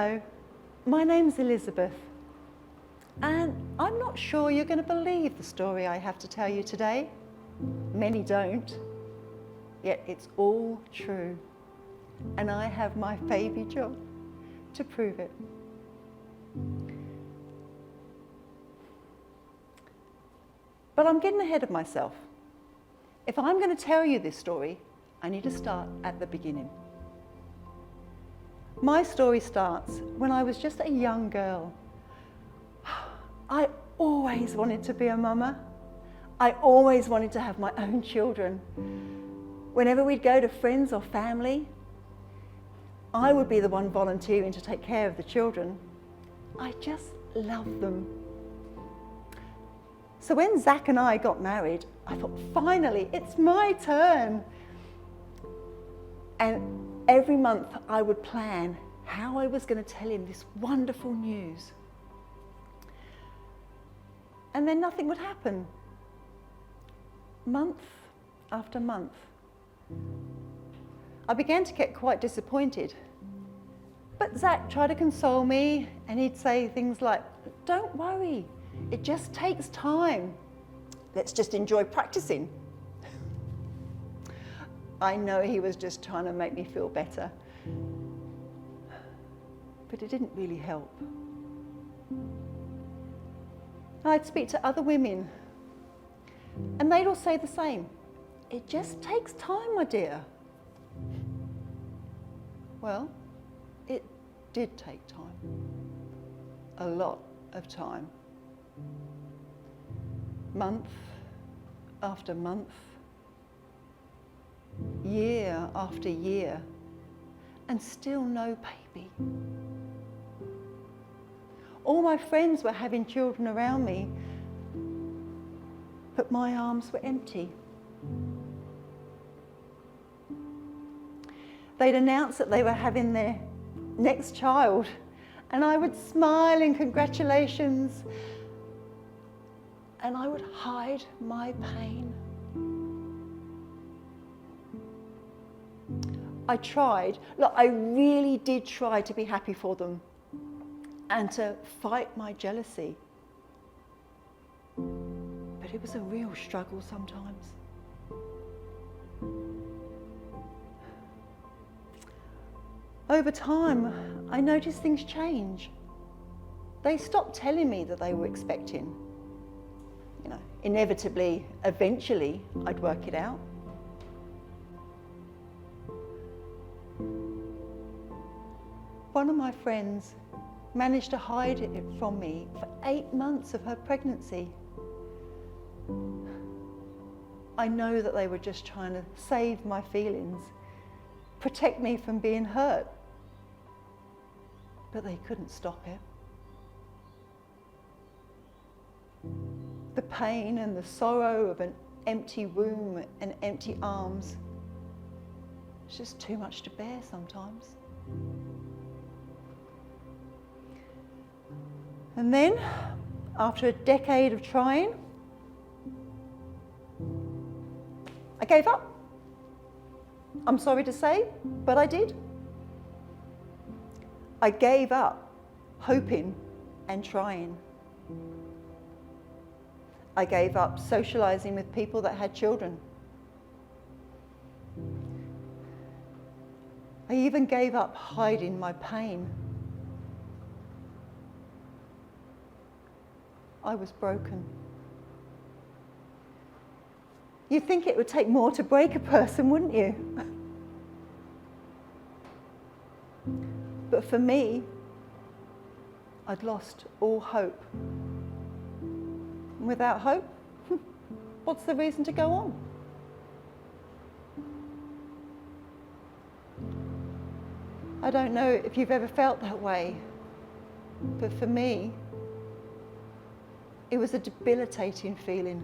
Hello, my name's Elizabeth, and I'm not sure you're going to believe the story I have to tell you today. Many don't, yet it's all true, and I have my baby job to prove it. But I'm getting ahead of myself. If I'm going to tell you this story, I need to start at the beginning. My story starts when I was just a young girl. I always wanted to be a mama. I always wanted to have my own children. Whenever we'd go to friends or family, I would be the one volunteering to take care of the children. I just loved them. So when Zach and I got married, I thought, finally, it's my turn. And every month I would plan how I was going to tell him this wonderful news. And then nothing would happen. Month after month. I began to get quite disappointed. But Zach tried to console me, and he'd say things like, "Don't worry, it just takes time. Let's just enjoy practicing." I know he was just trying to make me feel better, but it didn't really help. I'd speak to other women, and they'd all say the same. "It just takes time, my dear." Well, it did take time. A lot of time. Month after month. Year after year, and still no baby. All my friends were having children around me, but my arms were empty. They'd announce that they were having their next child, and I would smile in congratulations, and I would hide my pain. I tried, look, I really did try to be happy for them and to fight my jealousy. But it was a real struggle sometimes. Over time, I noticed things change. They stopped telling me that they were expecting. Inevitably, eventually, I'd work it out. One of my friends managed to hide it from me for 8 months of her pregnancy. I know that they were just trying to save my feelings, protect me from being hurt, but they couldn't stop it. The pain and the sorrow of an empty womb and empty arms, it's just too much to bear sometimes. And then, after a decade of trying, I gave up. I'm sorry to say, but I did. I gave up hoping and trying. I gave up socializing with people that had children. I even gave up hiding my pain. I was broken. You'd think it would take more to break a person, wouldn't you? But for me, I'd lost all hope. And without hope, what's the reason to go on? I don't know if you've ever felt that way, but for me, it was a debilitating feeling.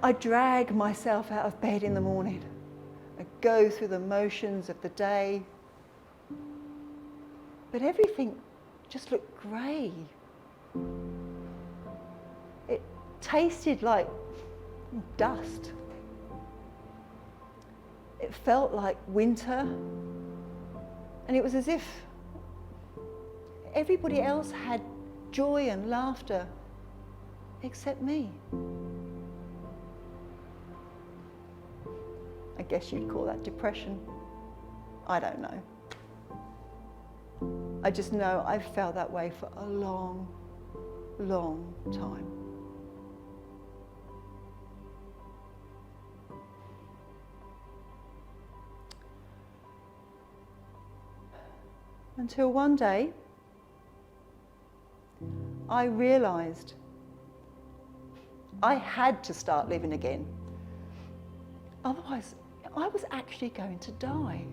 I drag myself out of bed in the morning. I go through the motions of the day, but everything just looked grey. It tasted like dust. It felt like winter And it was as if everybody else had joy and laughter except me. I guess you'd call that depression. I don't know. I just know I've felt that way for a long, long time. Until one day, I realised I had to start living again. Otherwise, I was actually going to die.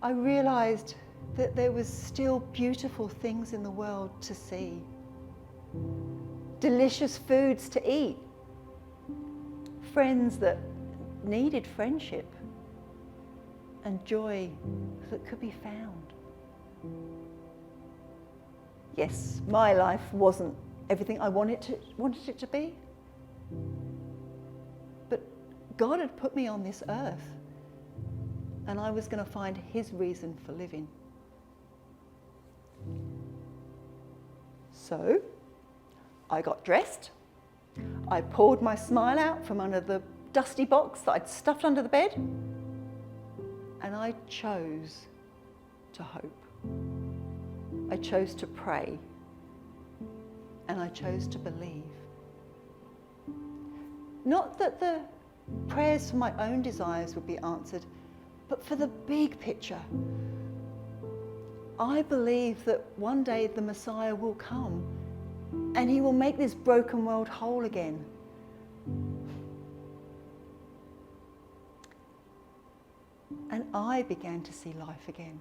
I realised that there was still beautiful things in the world to see. Delicious foods to eat. Friends that needed friendship. And joy that could be found. Yes, my life wasn't everything I wanted it to be. But God had put me on this earth, and I was going to find His reason for living. So, I got dressed. I pulled my smile out from under the dusty box that I'd stuffed under the bed, and I chose to hope. I chose to pray, and I chose to believe. Not that the prayers for my own desires would be answered, but for the big picture. I believe that one day the Messiah will come and He will make this broken world whole again. And I began to see life again.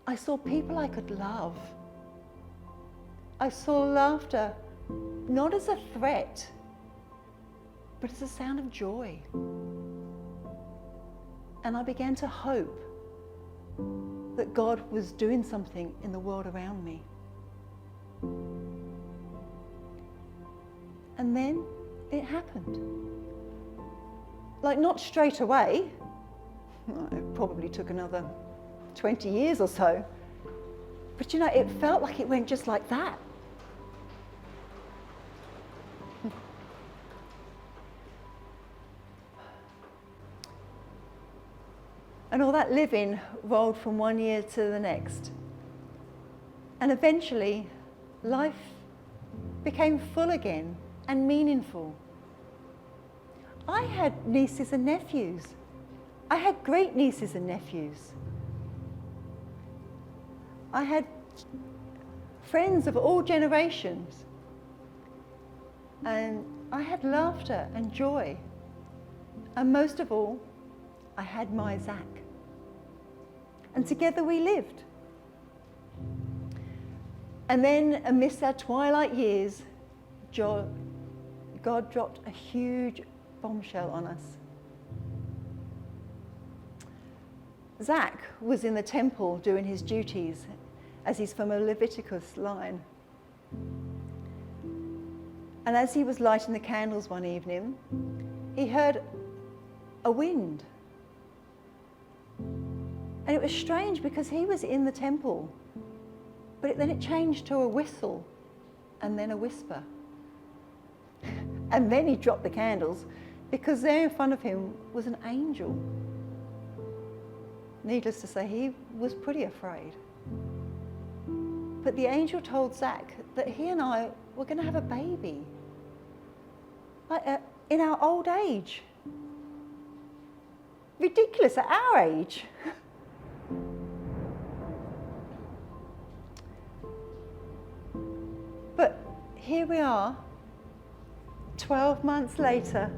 I saw people I could love. I saw laughter not as a threat, but as a sound of joy. And I began to hope that God was doing something in the world around me. And then it happened. Like, not straight away. It probably took another 20 years or so. But you know, it felt like it went just like that. And all that living rolled from one year to the next. And eventually, life became full again and meaningful. I had nieces and nephews. I had great nieces and nephews. I had friends of all generations. And I had laughter and joy. And most of all, I had my Zach. And together we lived. And then, amidst our twilight years, God dropped a huge bombshell on us. Zach was in the temple doing his duties, as he's from a Leviticus line. And as he was lighting the candles one evening, he heard a wind. And it was strange because he was in the temple, but then it changed to a whistle and then a whisper. And then he dropped the candles because there in front of him was an angel. Needless to say, he was pretty afraid. But the angel told Zach that he and I were going to have a baby, like in our old age. Ridiculous at our age. But here we are, 12 months later,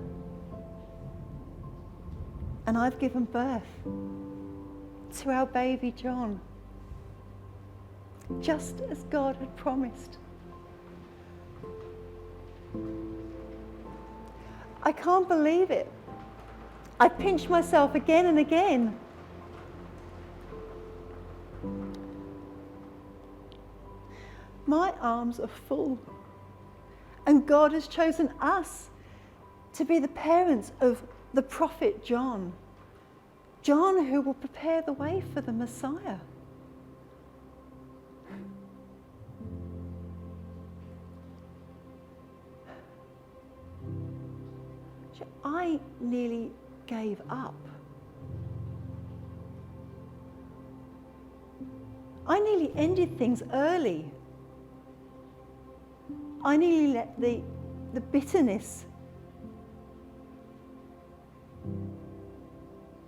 and I've given birth to our baby John, just as God had promised. I can't believe it. I pinched myself again and again. My arms are full, and God has chosen us to be the parents of the prophet John. John, who will prepare the way for the Messiah. I nearly gave up. I nearly ended things early. I nearly let the bitterness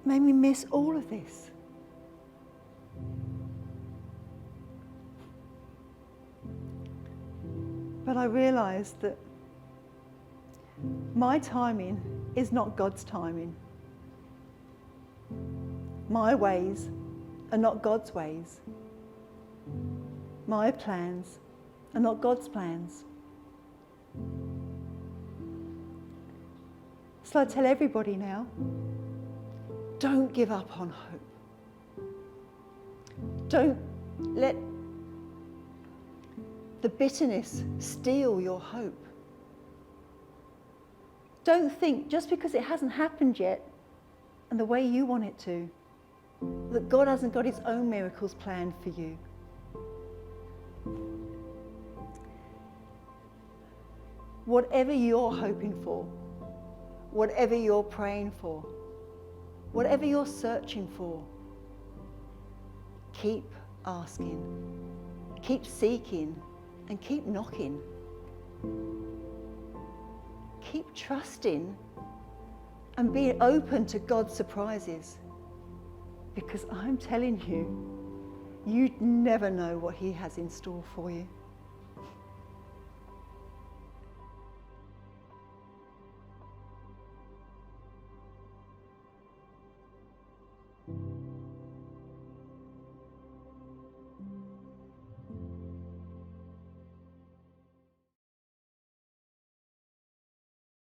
made me miss all of this. But I realized that my timing is not God's timing. My ways are not God's ways. My plans are not God's plans. So I tell everybody now, don't give up on hope. Don't let the bitterness steal your hope. Don't think just because it hasn't happened yet and the way you want it to, that God hasn't got his own miracles planned for you. Whatever you're hoping for, whatever you're praying for, whatever you're searching for, keep asking, keep seeking, and keep knocking. Keep trusting and be open to God's surprises, because I'm telling you, you never know what he has in store for you.